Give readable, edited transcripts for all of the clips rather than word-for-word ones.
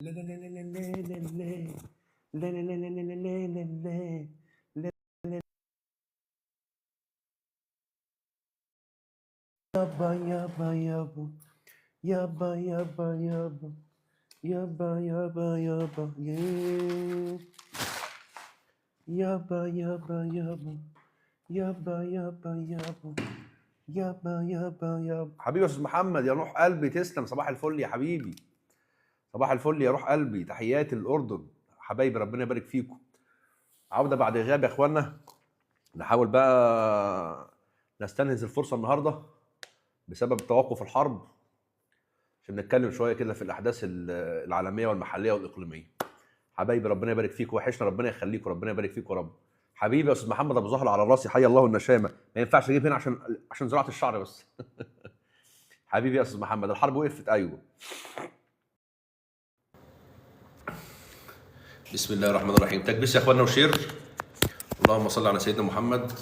لا لا لا لا لا لا لا لا لا لا لا لا لا لا لا لا. يابا يابا يابا يابا يابا يابا يابا يابا يابا يابا يابا يابا يابا يابا يابا يابا يابا يابا. حبيبي يا استاذ محمد يا روح قلبي، تسلم. صباح الفل يا حبيبي، صباح الفل يا روح قلبي. تحياتي للاردن حبايبي، ربنا يبارك فيكم. عوده بعد غياب يا اخوانا. نحاول بقى نستنهز الفرصه النهارده بسبب توقف الحرب عشان نتكلم شويه كده في الاحداث العالميه والمحليه والاقليميه. حبايبي ربنا يبارك فيكم، وحشنا، ربنا يخليكم، ربنا يبارك فيكم يا رب. حبيبي يا استاذ محمد ابو زهر على راسي، حي الله النشامه. ما ينفعش اجيب هنا عشان زراعه الشعر بس. حبيبي يا استاذ محمد، الحرب وقفت. ايوه. بسم الله الرحمن الرحيم. تكبيس يا اخوانا وشير. اللهم صل على سيدنا محمد.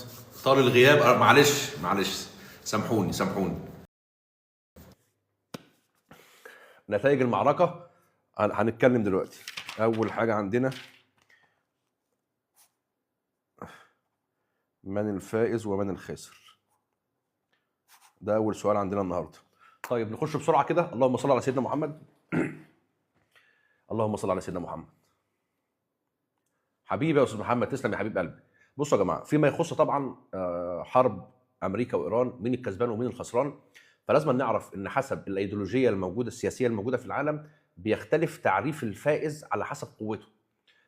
طال الغياب، معلش سامحوني. نتائج المعركه هنتكلم دلوقتي. اول حاجه عندنا من الفائز ومن الخاسر، ده اول سؤال عندنا النهارده. طيب نخش بسرعه كده. اللهم صل على سيدنا محمد. اللهم صل على سيدنا محمد. حبيبي يا استاذ محمد، تسلم يا حبيب قلبي. بصوا يا جماعه، فيما يخص طبعا حرب امريكا وايران، مين الكسبان ومين الخسران، فلازم نعرف ان حسب الايديولوجيه الموجوده، السياسيه الموجوده في العالم، بيختلف تعريف الفائز على حسب قوته.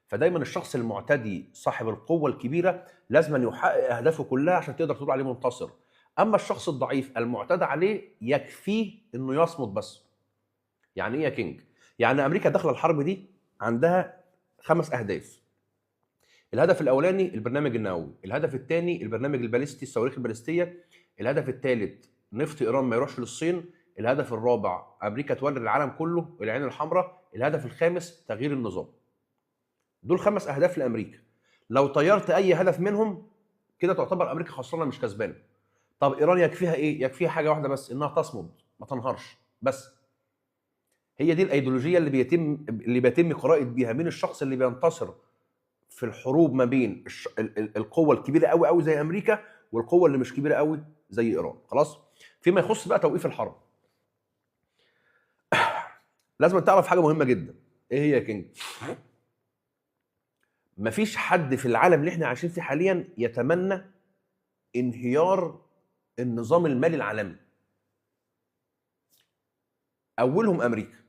فدايما الشخص المعتدي صاحب القوه الكبيره لازم يحقق اهدافه كلها عشان تقدر تقول عليه منتصر. اما الشخص الضعيف المعتدى عليه يكفيه انه يصمت بس. يعني ايه يا كينج؟ يعني امريكا داخله الحرب دي عندها 5 اهداف. الهدف الاولاني البرنامج النووي، الهدف الثاني البرنامج الباليستي، الصواريخ الباليستيه، الهدف الثالث نفط ايران ما يروحش للصين، الهدف الرابع امريكا تولي العالم كله العين الحمراء، الهدف الخامس تغيير النظام. دول 5 اهداف لامريكا. لو طيرت اي هدف منهم كده تعتبر امريكا خسرانه مش كسبانه. طب ايران يكفيها ايه؟ يكفيها حاجه واحده بس، انها تصمد ما تنهارش بس. هي دي الايديولوجيه اللي بيتم قراءه بيها مين الشخص اللي بينتصر في الحروب ما بين القوه الكبيره قوي قوي زي امريكا والقوه اللي مش كبيره قوي زي ايران. خلاص. فيما يخص بقى توقيف الحرب، لازم تعرف حاجه مهمه جدا. ايه هي يا كينج؟ مفيش حد في العالم اللي احنا عايشين فيه حاليا يتمنى انهيار النظام المالي العالمي. اولهم امريكا.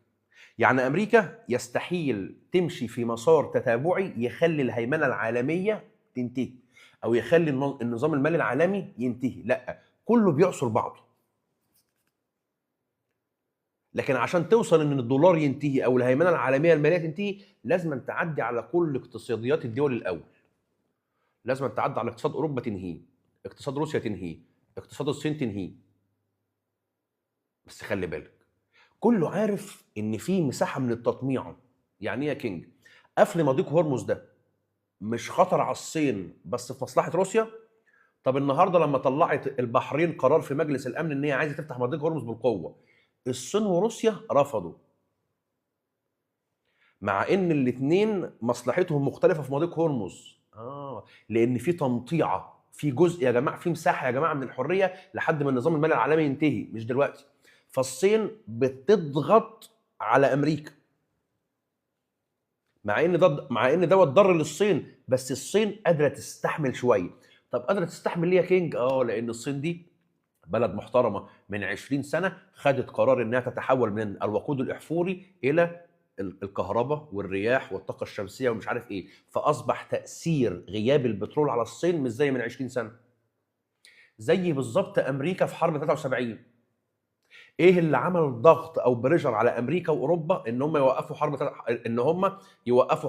يعني امريكا يستحيل تمشي في مسار تتابعي يخلي الهيمنه العالميه تنتهي او يخلي النظام المالي العالمي ينتهي، لا، كله بيعصر بعضه. لكن عشان توصل ان الدولار ينتهي او الهيمنه العالميه الماليه تنتهي، لازم تعدي على كل اقتصاديات الدول الاول. لازم تعدي على اقتصاد اوروبا تنهيه، اقتصاد روسيا تنهيه، اقتصاد الصين تنهيه. بس خلي بالك، كله عارف ان في مساحه من التطميع. يعني ايه يا كينج؟ قفل مضيق هرمز ده مش خطر على الصين بس في مصلحه روسيا. طب النهارده لما طلعت البحرين قرار في مجلس الامن ان هي عايزه تفتح مضيق هرمز بالقوه، الصين وروسيا رفضوا، مع ان الاثنين مصلحتهم مختلفه في مضيق هرمز. لان في تمطيعه، في جزء يا جماعه، في مساحه يا جماعه من الحريه لحد ما النظام المالي العالمي ينتهي، مش دلوقتي. فالصين بتضغط على امريكا، مع ان دوت ضر للصين، بس الصين قادره تستحمل شويه. طب قادره تستحمل ليه يا كينج؟ لان الصين دي بلد محترمه، من 20 سنه خدت قرار انها تتحول من الوقود الاحفوري الى الكهرباء والرياح والطاقه الشمسيه ومش عارف ايه، فاصبح تاثير غياب البترول على الصين مش زي من 20 سنه. زي بالظبط امريكا في حرب 73. ايه اللي عمل ضغط او بريشر على امريكا واوروبا ان هم يوقفوا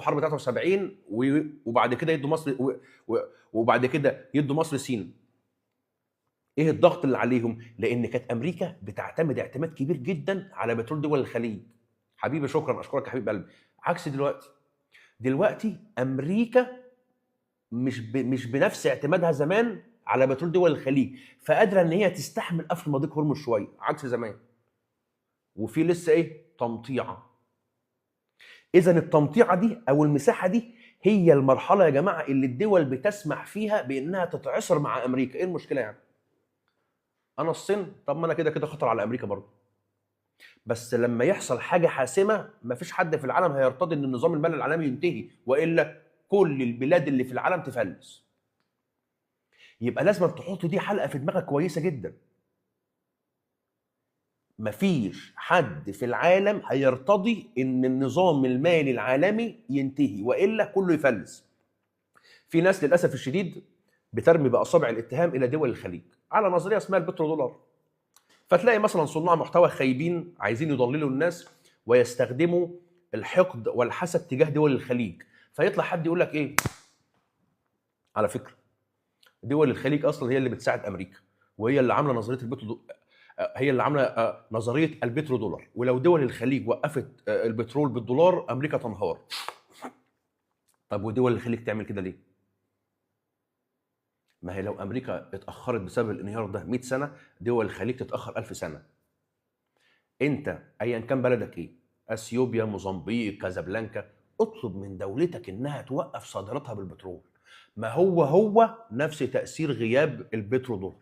حرب 73 وبعد كده يدوا مصر وبعد كده يدوا مصر سين؟ ايه الضغط اللي عليهم؟ لان كانت امريكا بتعتمد اعتماد كبير جدا على بترول دول الخليج. حبيبي شكرا، اشكرك يا حبيب قلبي. عكس دلوقتي امريكا مش بنفس اعتمادها زمان على بترول دول الخليج، فقادره ان هي تستحمل قفل مضيق هرمز شويه عكس زمان. وفي لسه ايه؟ تمطيعه. اذا التمطيعه دي او المساحه دي هي المرحله يا جماعه اللي الدول بتسمح فيها بانها تتعاصر مع امريكا. ايه المشكله يعني؟ انا الصين، طب ما انا كده كده خطر على امريكا برضه. بس لما يحصل حاجه حاسمه مفيش حد في العالم هيرتضي ان النظام المالي العالمي ينتهي، والا كل البلاد اللي في العالم تفلس. يبقى لازم تحط دي حلقه في دماغك كويسه جدا. مفيش حد في العالم هيرتضي ان النظام المالي العالمي ينتهي، والا كله يفلس. في ناس للاسف الشديد بترمي باصابع الاتهام الى دول الخليج على نظريه اسمها البترودولار. فتلاقي مثلا صناع محتوى خايبين عايزين يضللوا الناس ويستخدموا الحقد والحسد تجاه دول الخليج. فيطلع حد يقول لك ايه، على فكره دول الخليج اصلا هي اللي بتساعد امريكا، وهي اللي عامله نظريه هي اللي عامله نظريه البترودولار، ولو دول الخليج وقفت البترول بالدولار امريكا تنهار. طب ودول الخليج تعمل كده ليه؟ ما هي لو امريكا اتاخرت بسبب الانهيار ده 100 سنه، دول الخليج تتاخر 1000 سنه. انت ايا كان بلدك ايه، اثيوبيا، موزمبيق، كازابلانكا، اطلب من دولتك انها توقف صادراتها بالبترول. ما هو نفس تاثير غياب البترودولار.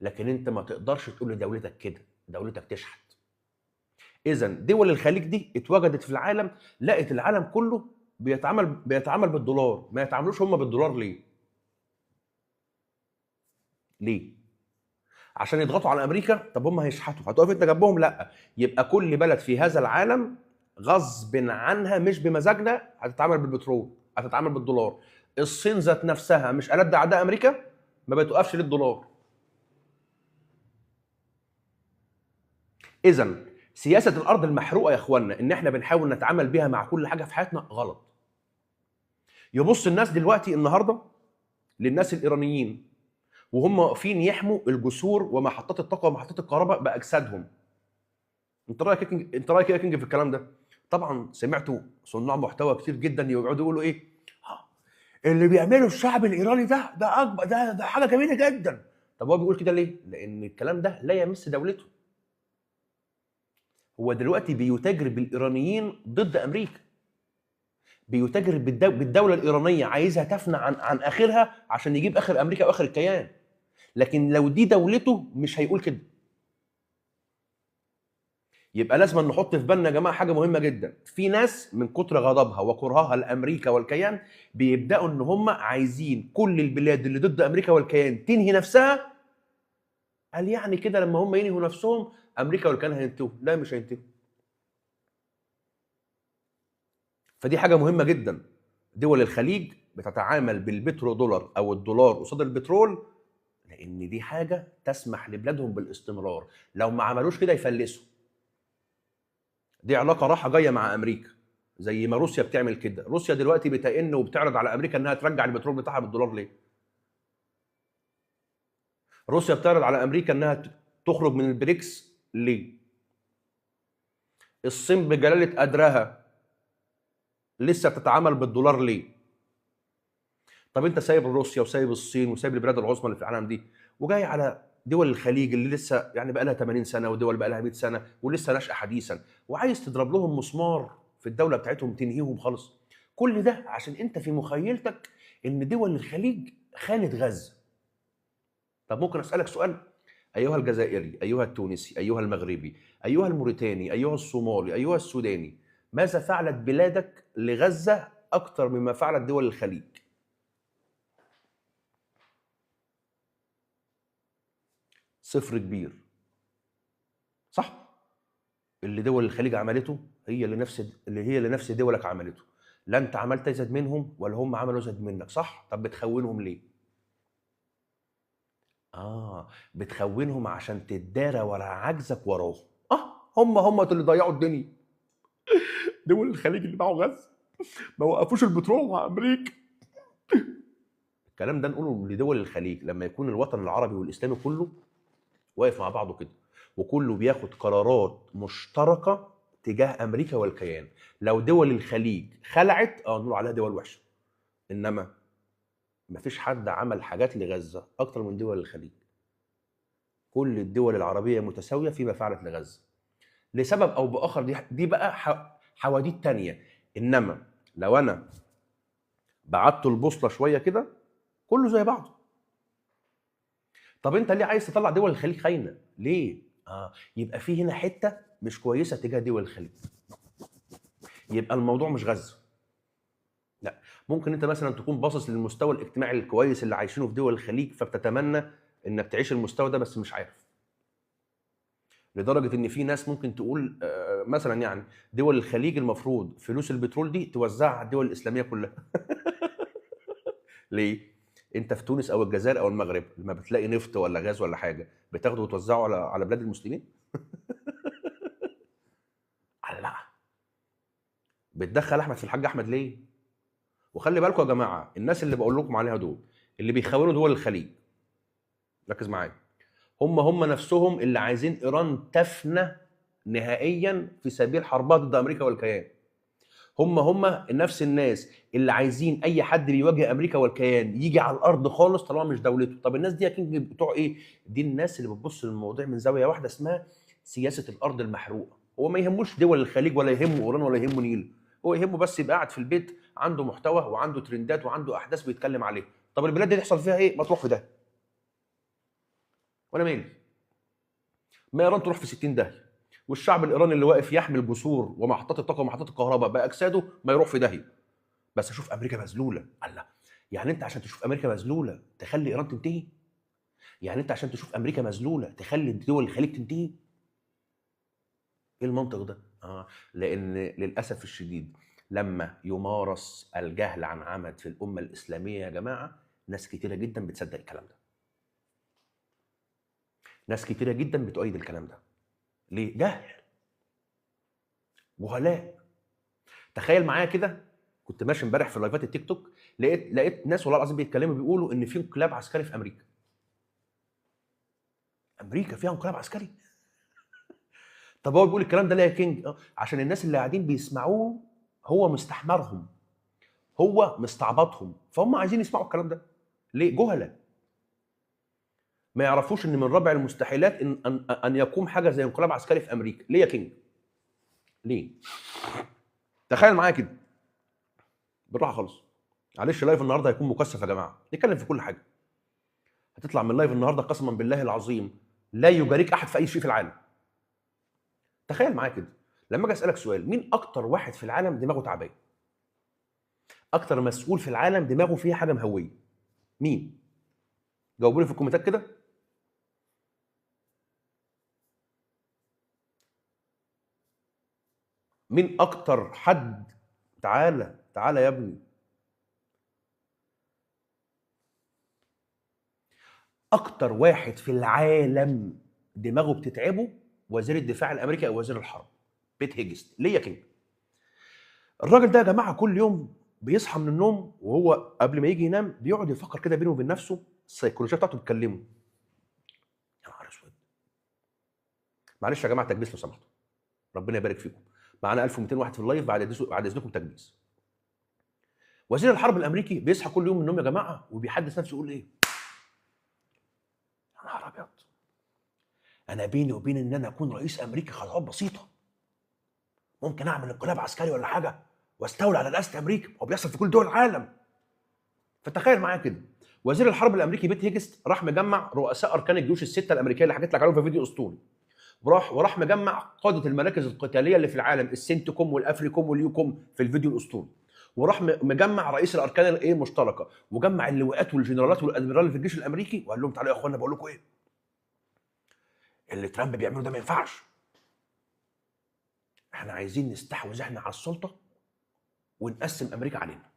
لكن انت ما تقدرش تقول لدولتك كده، دولتك تشحت. اذا دول الخليج دي اتوجدت في العالم، لقت العالم كله بيتعامل بالدولار. ما يتعاملوش هم بالدولار ليه؟ ليه؟ عشان يضغطوا على امريكا. طب هم هيشحتوا، هتقف انت جنبهم؟ لا. يبقى كل بلد في هذا العالم غصب عنها مش بمزاجنا هتتعامل بالبترول، هتتعامل بالدولار. الصين ذات نفسها مش ألد اعداء امريكا، ما بتوقفش للدولار. اذا سياسه الارض المحروقه يا اخوانا ان احنا بنحاول نتعامل بيها مع كل حاجه في حياتنا غلط. يبص الناس دلوقتي النهارده للناس الايرانيين وهم واقفين يحموا الجسور ومحطات الطاقه ومحطات الكهرباء باجسادهم. انت رايك ايه يا كينج في الكلام ده؟ طبعا سمعتوا صناع محتوى كتير جدا يقعدوا يقولوا ايه، اللي بيعمله الشعب الايراني ده اكبر، ده حاجه جميله جدا. طب هو بيقول كده ليه؟ لان الكلام ده لا يمس دولته. هو دلوقتي بيتاجر بالايرانيين ضد امريكا، بيتاجر بالدوله الايرانيه، عايزها تفنى عن اخرها عشان يجيب اخر امريكا واخر الكيان. لكن لو دي دولته مش هيقول كده. يبقى لازم نحط في بالنا يا جماعه حاجه مهمه جدا. في ناس من كتر غضبها وكرهها لامريكا والكيان بيبداوا ان هم عايزين كل البلاد اللي ضد امريكا والكيان تنهي نفسها. قال يعني كده لما هم ينهوا نفسهم امريكا والكيان هينتهوا؟ لا، مش هينتهوا. فدي حاجه مهمه جدا. دول الخليج بتتعامل بالبترودولار او الدولار قصاد البترول لان دي حاجه تسمح لبلادهم بالاستمرار. لو ما عملوش كده يفلسوا. دي علاقه رايحه جايه مع امريكا، زي ما روسيا بتعمل كده. روسيا دلوقتي بتئن وبتعرض على امريكا انها ترجع البترول بتاعها بالدولار. ليه؟ روسيا بتعرض على امريكا انها تخرج من البريكس. ليه؟ الصين بجلاله قدرها لسه بتتعامل بالدولار. ليه؟ طب انت سايب روسيا وسايب الصين وسايب البلاد العظمى اللي في العالم دي وجاي على دول الخليج اللي لسه يعني بقى لها 80 سنه ودول بقى لها 100 سنه ولسه ناشئه حديثا، وعايز تضرب لهم مسمار في الدوله بتاعتهم تنهيهم خالص. كل ده عشان انت في مخيلتك ان دول الخليج خانت غزه. طب ممكن اسالك سؤال؟ ايها الجزائري، ايها التونسي، ايها المغربي، ايها الموريتاني، ايها الصومالي، ايها السوداني، ماذا فعلت بلادك لغزه اكثر مما فعلت دول الخليج؟ صفر كبير. صح؟ اللي دول الخليج عملته هي اللي نفس دولك عملته. لا انت عملت ازيد منهم ولا هم عملوا ازيد منك. صح؟ طب بتخونهم ليه؟ بتخونهم عشان تدارى ورا عجزك وراهم. هم اللي ضيعوا الدنيا. دول الخليج اللي باعوا غزه ما وقفوش البترول مع امريكا. الكلام ده نقوله لدول الخليج لما يكون الوطن العربي والاسلامي كله واقف مع بعضه كده، وكله بياخد قرارات مشتركه تجاه امريكا والكيان. لو دول الخليج خلعت نقول عليها دول وحشه. انما مفيش حد عمل حاجات لغزه اكتر من دول الخليج. كل الدول العربيه متساويه فيما فعلت لغزه لسبب او باخر. دي بقى حواديت تانية. انما لو انا بعدت البوصله شويه كده كله زي بعضه. طب انت ليه عايز تطلع دول الخليج خاينه؟ ليه؟ يبقى في هنا حته مش كويسه تجاه دول الخليج. يبقى الموضوع مش غزه. لا، ممكن انت مثلا تكون باصص للمستوى الاجتماعي الكويس اللي عايشينه في دول الخليج، فبتتمنى انك تعيش المستوى ده بس مش عارف. لدرجه ان في ناس ممكن تقول مثلا يعني دول الخليج المفروض فلوس البترول دي توزعها على الدول الاسلاميه كلها. ليه؟ انت في تونس او الجزائر او المغرب لما بتلاقي نفط ولا غاز ولا حاجه بتاخده وتوزعه على بلاد المسلمين؟ لا. بتدخل احمد في الحاج احمد ليه؟ وخلي بالكم يا جماعه، الناس اللي بقول لكم عليها دول اللي بيخونوا دول الخليج، ركز معايا، هم نفسهم اللي عايزين ايران تفنى نهائيا في سبيل حربها ضد امريكا والكيان. هم نفس الناس اللي عايزين اي حد بيواجه امريكا والكيان يجي على الارض خالص طالما مش دولته. طب الناس دي اكيد بتوع ايه؟ دي الناس اللي بتبص للموضوع من زاويه واحده اسمها سياسه الارض المحروقه. هو ما يهموش دول الخليج ولا يهمه ايران ولا يهمه نيل، هو يهمه بس يبقى قاعد في البيت عنده محتوى وعنده ترندات وعنده احداث بيتكلم عليها. طب البلاد دي يحصل فيها ايه؟ ما تروح في ده، وانا مالي؟ ما ايران تروح في 60 داهيه، والشعب الايراني اللي واقف يحمل جسور ومحطات الطاقه ومحطات الكهرباء باجساده ما يروح في داهيه. بس اشوف امريكا مذلوله. الله، يعني انت عشان تشوف امريكا مذلوله تخلي ايران تنتهي؟ يعني انت عشان تشوف امريكا مذلوله تخلي دول الخليج تنتهي؟ ايه المنطق ده؟ لان للاسف الشديد لما يمارس الجهل عن عمد في الامه الاسلاميه يا جماعه، ناس كتيره جدا بتصدق الكلام ده، ناس كتيره جدا بتؤيد الكلام ده. ليه؟ جهل، جهلاء. تخيل معايا كده، كنت ماشي امبارح في لايفات التيك توك، لقيت ناس والله العظيم بيتكلموا بيقولوا ان في انقلاب عسكري في امريكا. امريكا فيها انقلاب عسكري؟ طب هو بيقول الكلام ده ليه يا كينج؟ عشان الناس اللي قاعدين بيسمعوه هو مستحمرهم، هو مستعبطهم، فهم عايزين يسمعوا الكلام ده. ليه؟ جهله ما يعرفوش ان من رابع المستحيلات ان يقوم حاجه زي انقلاب عسكري في امريكا. ليه يا كينج؟ ليه؟ تخيل معايا كده بالراحه خالص. معلش لايف النهارده هيكون مكثف يا جماعه، نتكلم في كل حاجه. هتطلع من لايف النهارده قسما بالله العظيم لا يجاريك احد في اي شيء في العالم. تخيل معايا كده، لما اجي اسالك سؤال، مين اكتر واحد في العالم دماغه تعبان؟ اكتر مسؤول في العالم دماغه فيها حاجه مهويه؟ مين؟ جاوبوني في الكومنتات كده. مين اكتر حد؟ تعالى تعالى يا ابني. اكتر واحد في العالم دماغه بتتعبه وزير الدفاع الامريكي او وزير الحرب، بيت هيجست. ليه يا كينج؟ الراجل ده يا جماعه كل يوم بيصحى من النوم وهو قبل ما يجي ينام بيقعد يفكر كده بينه وبين نفسه، السيكولوجيه بتاعته بتكلمه. يا نهار اسود. معلش يا جماعه تكبيس لو سمحتوا، ربنا يبارك فيكم. معانا 1200 واحد في اللايف، بعد اذنكم تكبيس. وزير الحرب الامريكي بيصحى كل يوم من النوم يا جماعه وبيحدث نفسه يقول ايه؟ يا نهار ابيض، انا بيني وبين ان انا اكون رئيس امريكا خطوات بسيطه، ممكن اعمل انقلاب عسكري ولا حاجه واستولي على رئاسه امريكا. هو بيحصل في كل دول العالم. فتخيل معايا كده، وزير الحرب الامريكي بيت هيجست راح مجمع رؤساء اركان الجيوش السته الامريكيه اللي حكيت لك عليهم في فيديو اسطوري، وراح مجمع قاده المراكز القتاليه اللي في العالم، السنتكوم والافريكوم واليوكوم في الفيديو الاسطوري، وراح مجمع رئيس الاركان الايه المشتركه، وجمع اللواءات والجنرالات والادميرال في الجيش الامريكي، وقال لهم تعالوا يا اخوانا بقول لكم ايه، اللي ترامب بيعمله ده ما ينفعش، احنا عايزين نستحوذ احنا على السلطه ونقسم امريكا علينا.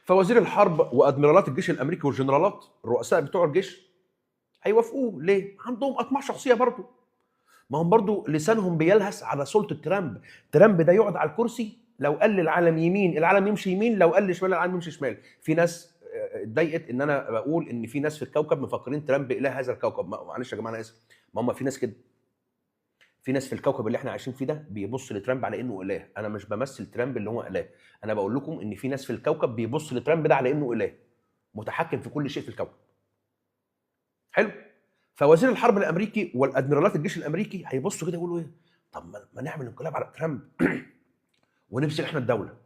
فوزير الحرب وادميرالات الجيش الامريكي والجنرالات الرؤساء بتوع الجيش هيوافقوه. ليه؟ عندهم اطماع شخصيه برضه، ما هم برضه لسانهم بيلهس على سلطه ترامب. ترامب ده يقعد على الكرسي لو قال للعالم يمين العالم يمشي يمين، لو قال شمال العالم يمشي شمال. في ناس اتضايقت ان انا بقول ان في ناس في الكوكب مفكرين ترامب اله هذا الكوكب. معلش يا جماعه انا اسف، ما هم في ناس كده، في ناس في الكوكب اللي احنا عايشين فيه ده بيبص لترامب على انه اله. انا مش بمثل ترامب اللي هو اله، انا بقول لكم ان في ناس في الكوكب بيبص لترامب ده على انه اله متحكم في كل شيء في الكوكب. حلو. فوزير الحرب الامريكي والادميرالات الجيش الامريكي هيبصوا كده يقولوا ايه؟ طب ما نعمل انقلاب على ترامب ونمسك احنا الدوله.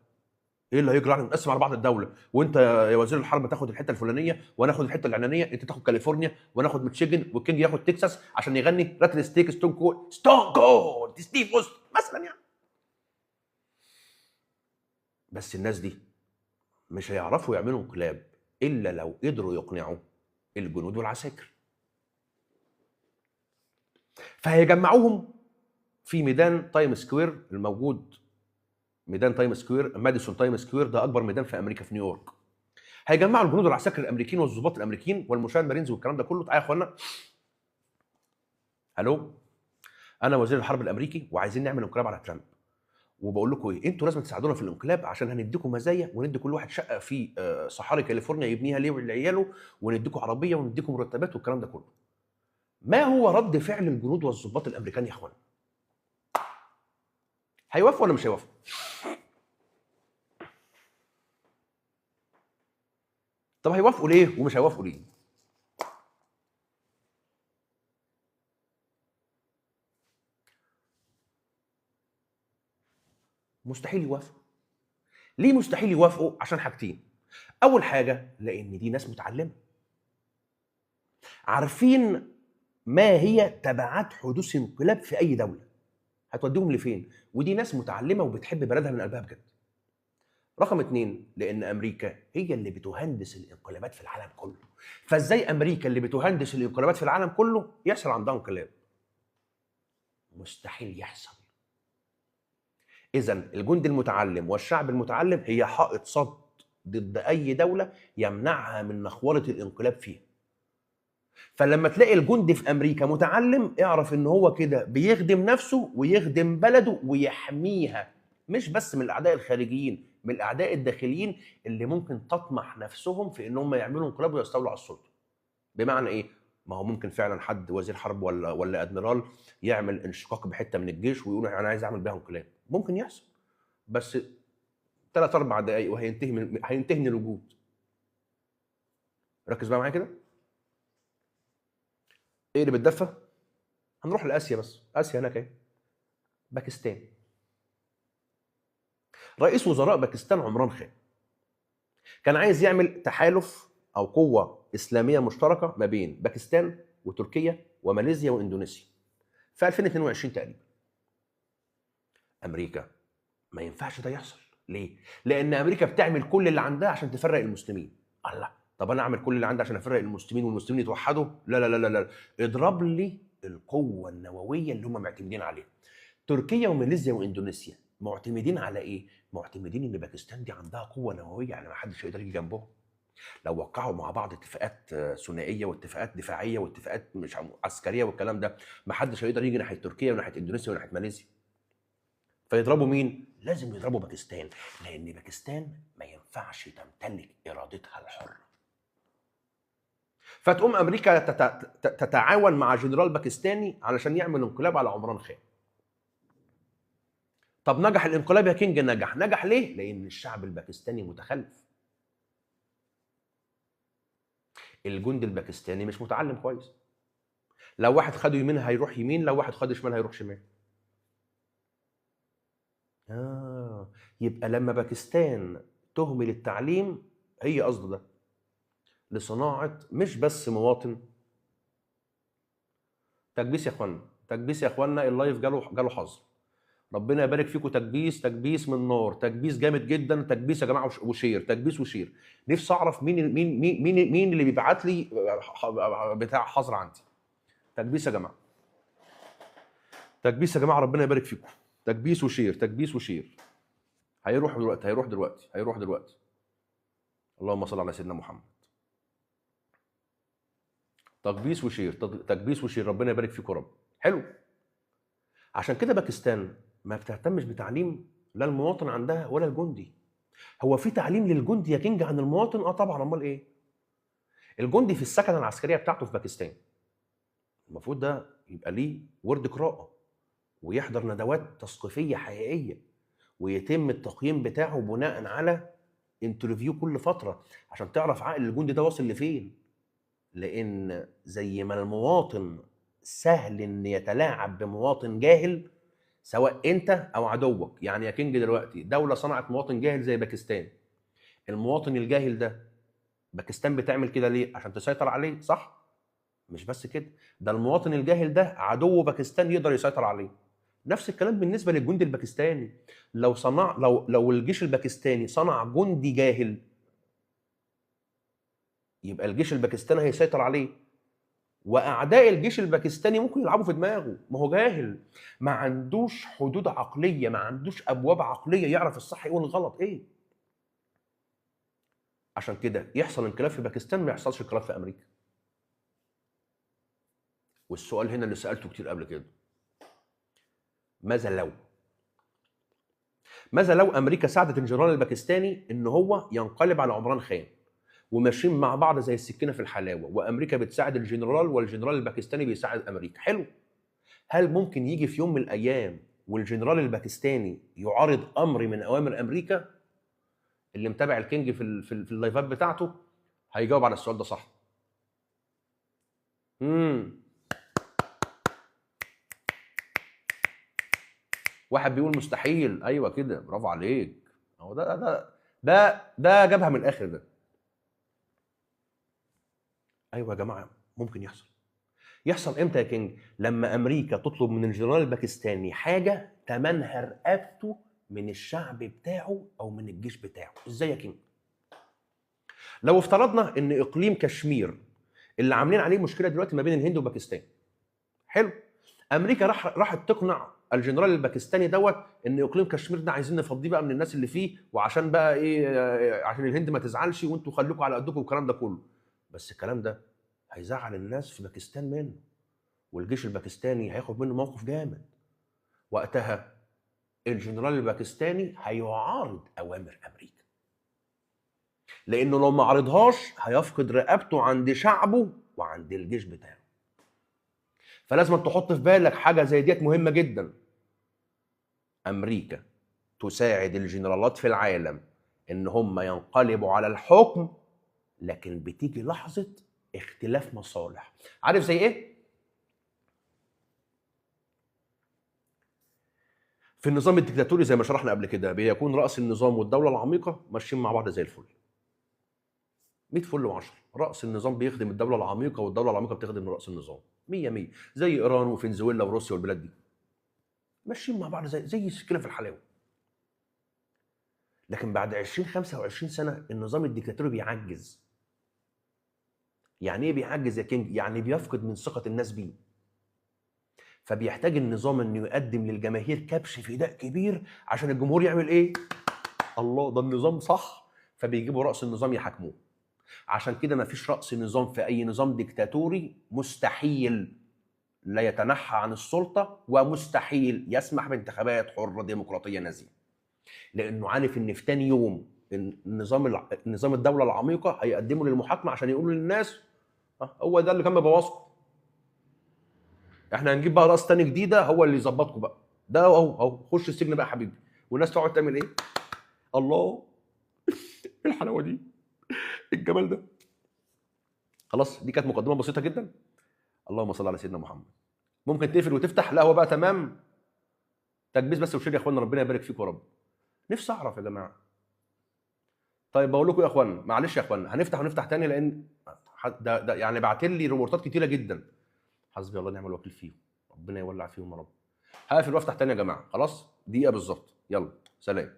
ايه اللي هيجرى؟ يعني نقسم على بعض الدوله، وانت يا وزير الحرب تاخد الحته الفلانيه وانا اخد الحته العلانيه، انت تاخد كاليفورنيا وانا اخد ميشيغان، والكينج ياخد تكساس عشان يغني راتل ستيك ستون كولد ستون كولد ستيف اوست مثلا يعني. بس الناس دي مش هيعرفوا يعملوا انقلاب الا لو قدروا يقنعوا الجنود والعساكر. فهيجمعوهم في ميدان تايم سكوير الموجود، ميدان تايم سكوير، ماديسون تايم سكوير ده اكبر ميدان في امريكا في نيويورك. هيجمعوا الجنود والعساكر الامريكيين والضباط الامريكيين والمشاة مارينز والكلام ده كله. تعالوا يا اخوانا، الو، انا وزير الحرب الامريكي وعايزين نعمل انقلاب على ترامب، وبقول لكم ايه، انتوا لازم تساعدونا في الانقلاب عشان هنديكم مزايا، وندي كل واحد شقه في صحاري كاليفورنيا يبنيها ليه ولعياله، ونديكم عربيه ونديكم مرتبات والكلام ده كله. ما هو رد فعل الجنود والضباط الامريكان يا اخوانا؟ هيوافقوا ولا مش هيوافقوا؟ طب هيوافقوا ليه ومش هيوافقوا ليه؟ مستحيل يوافقوا. ليه مستحيل يوافقوا؟ عشان حاجتين. اول حاجه لان دي ناس متعلمه، عارفين ما هي تبعات حدوث انقلاب في اي دوله، هتوديهم لفين، ودي ناس متعلمه وبتحب بلدها من قلبها بجد. رقم اتنين، لان امريكا هي اللي بتهندس الانقلابات في العالم كله. فازاي امريكا اللي بتهندس الانقلابات في العالم كله يحصل عندها انقلاب؟ مستحيل يحصل. اذا الجندي المتعلم والشعب المتعلم هي حائط صد ضد اي دوله يمنعها من نخوله الانقلاب فيها. فلما تلاقي الجندي في امريكا متعلم، اعرف ان هو كده بيخدم نفسه ويخدم بلده ويحميها، مش بس من الاعداء الخارجيين، من الاعداء الداخليين اللي ممكن تطمح نفسهم في ان هم يعملوا انقلاب ويستولوا على السلطه. بمعنى ايه؟ ما هو ممكن فعلا حد وزير حرب ولا ادميرال يعمل انشقاق بحته من الجيش ويقول انا عايز اعمل بيها انقلاب، ممكن يحصل، بس 3 4 دقائق هينتهي من الوجود. ركز بقى معايا كده. ايه اللي بتدفى؟ هنروح لاسيا، بس اسيا هناك ايه؟ باكستان. رئيس وزراء باكستان عمران خان كان عايز يعمل تحالف او قوه اسلاميه مشتركه ما بين باكستان وتركيا وماليزيا واندونيسيا في 2022 تقريبا. امريكا ما ينفعش ده يحصل. ليه؟ لان امريكا بتعمل كل اللي عندها عشان تفرق المسلمين. الله، طب انا اعمل كل اللي عندي عشان افرق المسلمين والمسلمين يتوحدوا؟ لا لا لا لا، اضرب لي القوه النوويه اللي هم معتمدين عليها. تركيا وماليزيا واندونيسيا معتمدين على ايه؟ معتمدين ان باكستان دي عندها قوه نوويه، يعني ما حدش يقدر يجي جنبهم. لو وقعوا مع بعض اتفاقات ثنائيه واتفاقات دفاعيه واتفاقات مش عسكريه والكلام ده، ما حدش هيقدر يجي ناحيه تركيا وناحيه اندونيسيا وناحيه ماليزيا. فيضربوا مين؟ لازم يضربوا باكستان، لان باكستان ما ينفعش تمتلك ارادتها الحره. فتقوم امريكا تتعاون مع جنرال باكستاني علشان يعمل انقلاب على عمران خان. طب نجح الانقلاب يا كينج؟ نجح ليه؟ لان الشعب الباكستاني متخلف. الجندي الباكستاني مش متعلم كويس، لو واحد خده يمين هيروح يمين، لو واحد خده شمال هيروح شمال. يبقى لما باكستان تهمل التعليم، هي قصد ده لصناعه مش بس مواطن. تكبيس يا اخوانا، تكبيس يا اخوانا، اللايف جاله حظر. ربنا يبارك فيكم. تكبيس من نار، تكبيس جامد جدا، تكبيس يا جماعه وشير، تكبيس وشير. نفسي اعرف مين اللي بيبعت لي بتاع حظر عندي. تكبيس يا جماعه، تكبيس يا جماعه، ربنا يبارك فيكم. تكبيس وشير، تكبيس وشير. هيروح دلوقتي. اللهم صل على سيدنا محمد. تكبيس وشير، تكبيس وشير، ربنا يبارك فيكم رب. حلو. عشان كده باكستان ما بتهتمش بتعليم لا المواطن عندها ولا الجندي. هو في تعليم للجندي يا كينج عن المواطن؟ طبعا، امال ايه؟ الجندي في السكنه العسكريه بتاعته في باكستان المفروض ده يبقى ليه ورد قراءه ويحضر ندوات تثقيفيه حقيقيه، ويتم التقييم بتاعه بناء على انترفيو كل فتره عشان تعرف عقل الجندي ده واصل لفين. لان زي ما المواطن سهل ان يتلاعب بمواطن جاهل، سواء انت او عدوك. يعني يا كينج دلوقتي دوله صنعت مواطن جاهل زي باكستان، المواطن الجاهل ده باكستان بتعمل كده ليه؟ عشان تسيطر عليه، صح؟ مش بس كده، ده المواطن الجاهل ده عدو باكستان يقدر يسيطر عليه. نفس الكلام بالنسبه للجندي الباكستاني. لو الجيش الباكستاني صنع جندي جاهل، يبقى الجيش الباكستاني هيسيطر عليه، واعداء الجيش الباكستاني ممكن يلعبوا في دماغه، ما هو جاهل، ما عندوش حدود عقليه، ما عندوش ابواب عقليه يعرف الصح ايه والغلط ايه. عشان كده يحصل انقلاب في باكستان، ما يحصلش انقلاب في امريكا. والسؤال هنا اللي سالته كتير قبل كده، ماذا لو امريكا ساعدت الجنرال الباكستاني ان هو ينقلب على عمران خان، وماشيين مع بعض زي السكينه في الحلاوه، وامريكا بتساعد الجنرال والجنرال الباكستاني بيساعد امريكا، حلو. هل ممكن يجي في يوم من الايام والجنرال الباكستاني يعارض امر من اوامر امريكا؟ اللي متابع الكينج في اللايفات بتاعته هيجاوب على السؤال ده صح. واحد بيقول مستحيل، ايوه كده، برافو عليك. هو ده جابها من الاخر ده. ايوه يا جماعه ممكن يحصل امتى يا كينج؟ لما امريكا تطلب من الجنرال الباكستاني حاجه تمنها رقبته من الشعب بتاعه او من الجيش بتاعه. ازاي يا كينج؟ لو افترضنا ان اقليم كشمير اللي عاملين عليه مشكله دلوقتي ما بين الهند وباكستان، حلو، امريكا راحت تقنع الجنرال الباكستاني دوت ان اقليم كشمير ده عايزين نفضيه بقى من الناس اللي فيه، وعشان بقى ايه، عشان الهند ما تزعلش وانتوا خليكم على قدكم والكلام ده كله. بس الكلام ده هيزعل الناس في باكستان منه، والجيش الباكستاني هياخد منه موقف جامد. وقتها الجنرال الباكستاني هيعارض اوامر امريكا، لانه لو ما عارضهاش هيفقد رقبته عند شعبه وعند الجيش بتاعه. فلازم تحط في بالك حاجه زي ديت مهمه جدا. امريكا تساعد الجنرالات في العالم ان هم ينقلبوا على الحكم، لكن بتيجي لحظه اختلاف مصالح. عارف زي ايه؟ في النظام الديكتاتوري زي ما شرحنا قبل كده، بيكون راس النظام والدوله العميقه ماشيين مع بعض زي الفل، 100 فل و10. راس النظام بيخدم الدوله العميقه، والدوله العميقه بتخدم راس النظام، 100 100، زي ايران وفنزويلا وروسيا والبلاد دي ماشيين مع بعض زي السكينه في الحلاوه. لكن بعد 20 25 سنه النظام الديكتاتوري بيعجز. يعني ايه بيعجز يا كينج؟ يعني بيفقد من ثقه الناس بيه، فبيحتاج النظام انه يقدم للجماهير كبش فداء كبير عشان الجمهور يعمل ايه؟ الله، ده النظام صح، فبيجيبوا راس النظام يحاكموه. عشان كده ما فيش راس نظام في اي نظام ديكتاتوري مستحيل لا يتنحى عن السلطه، ومستحيل يسمح بانتخابات حره ديمقراطيه نزيهه، لانه عارف ان في تاني يوم نظام الدوله العميقه هيقدموا للمحاكمه عشان يقولوا للناس هو ده اللي كان مبوظكم، احنا هنجيب بقى راس تاني جديده هو اللي يظبطكم بقى، ده اهو خش السجن بقى يا حبيبي. والناس تقعد تعمل ايه؟ الله، ايه الحلاوه دي، الجمال ده. خلاص، دي كانت مقدمه بسيطه جدا. اللهم صل على سيدنا محمد. ممكن تقفل وتفتح، لا هو بقى تمام، تكبيس بس وشير يا اخوانا، ربنا يبارك فيكم يا رب. نفسي اعرف يا جماعه. طيب بقول لكم يا اخوانا، معلش يا اخوانا، هنفتح ونفتح تاني، لان ده يعني بعت لي ريبورتات كتيره جدا. حسبي الله ونعم الوكيل فيهم، ربنا يولع فيهم يا رب. هقفل وافتح تاني يا جماعه، خلاص دقيقه بالظبط، يلا سلام.